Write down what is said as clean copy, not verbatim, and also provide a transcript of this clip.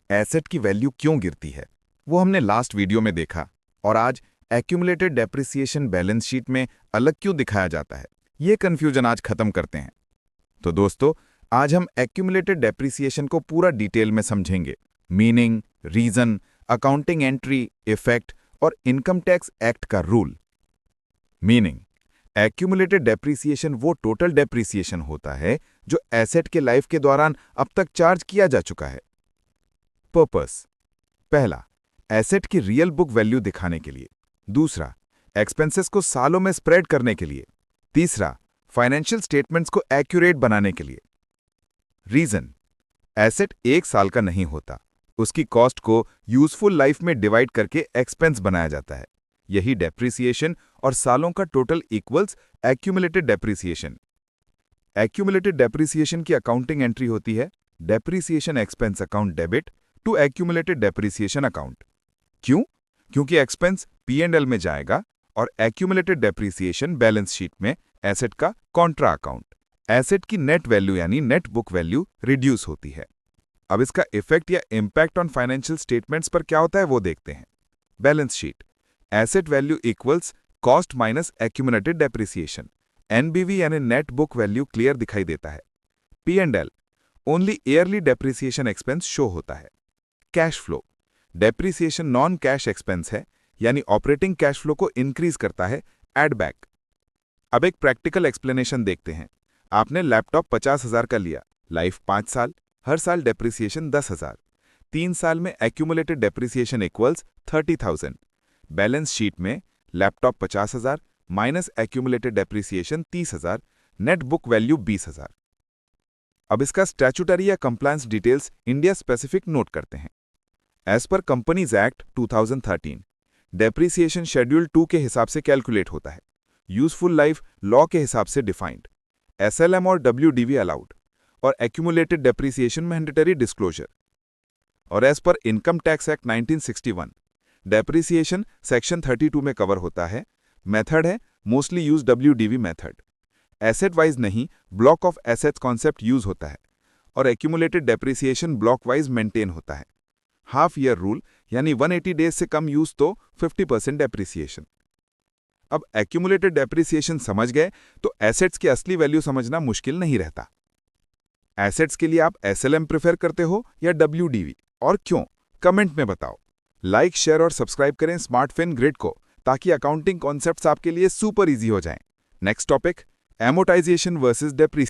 Asset की value क्यों गिरती है वो हमने लास्ट वीडियो में देखा। और आज एक्यूमुलेटेड डेप्रिसिएशन बैलेंस शीट में अलग क्यों दिखाया जाता है, ये कंफ्यूजन आज खत्म करते हैं। तो दोस्तों, आज हम एक्यूमुलेटेड डेप्रिसिएशन को पूरा डिटेल में समझेंगे। Meaning, reason, accounting entry, effect और इनकम टैक्स एक्ट का रूल। मीनिंग, एक्यूमुलेटेड डेप्रिसिएशन वो टोटल डेप्रिसिएशन होता है जो एसेट के लाइफ के दौरान अब तक चार्ज किया जा चुका है। पर्पस: पहला, एसेट की रियल बुक वैल्यू दिखाने के लिए। दूसरा, एक्सपेंसेस को सालों में स्प्रेड करने के लिए। तीसरा, फाइनेंशियल स्टेटमेंट्स को एक्यूरेट बनाने के लिए। रीजन: एसेट एक साल का नहीं होता, उसकी कॉस्ट को यूजफुल लाइफ में डिवाइड करके एक्सपेंस बनाया जाता है। यही डेप्रिसिएशन और सालों का total equals accumulated depreciation. Accumulated depreciation की अकाउंटिंग एंट्री होती है depreciation expense account debit to accumulated depreciation account. क्यों? क्योंकि एक्सपेंस P&L में जाएगा और एक्यूमुलेटेड डेप्रिसिएशन बैलेंस शीट में एसेट का कॉन्ट्रा अकाउंट। एसेट की नेट वैल्यू यानी नेट बुक वैल्यू रिड्यूस होती है। अब इसका इफेक्ट या इम्पैक्ट ऑन फाइनेंशियल स्टेटमेंट्स पर क्या होता है वो देखते हैं। Balance sheet: asset value equals cost minus accumulated depreciation. NBV यानी नेट बुक वैल्यू क्लियर दिखाई देता है। P&L: only yearly depreciation expense show होता है। Cash flow: depreciation non cash expense है, यानी ऑपरेटिंग कैश फ्लो को इंक्रीज करता है एड बैक। अब एक प्रैक्टिकल एक्सप्लेनेशन देखते हैं। आपने लैपटॉप 50,000 का लिया, लाइफ 5 साल, हर साल डेप्रिसिएशन 10,000। 3 साल में accumulated depreciation equals 30,000। Balance sheet में laptop 50,000 minus accumulated depreciation 30,000, net book value 20,000। अब इसका स्टैट्यूटरी या compliance details India specific note करते हैं। As per companies act 2013, depreciation schedule 2 के हिसाब से कैलकुलेट होता है। यूजफुल लाइफ लॉ के हिसाब से डिफाइंड। SLM और WDV अलाउड, और एक्यूमुलेटेड डेप्रिसिएशन मैंडेटरी डिस्क्लोजर। और as per income tax act 1961, depreciation section 32 में कवर होता है। मेथड है mostly use WDV method. Asset wise नहीं, block of assets concept use होता है। और accumulated depreciation block wise maintain होता है। हाफ ईयर रूल यानी 180 डेज से कम यूज तो 50% डेप्रिसिएशन। अब एक्यूमुलेटेड डेप्रिसिएशन समझ गए तो एसेट्स की असली वैल्यू समझना मुश्किल नहीं रहता। एसेट्स के लिए आप SLM प्रेफर करते हो या WDV, और क्यों? कमेंट में बताओ। लाइक, शेयर और सब्सक्राइब करें स्मार्टफिन ग्रिड को, ताकि अकाउंटिंग कॉन्सेप्ट्स आपके लिए सुपर इजी हो जाएं। Next topic: amortisation versus depreciation.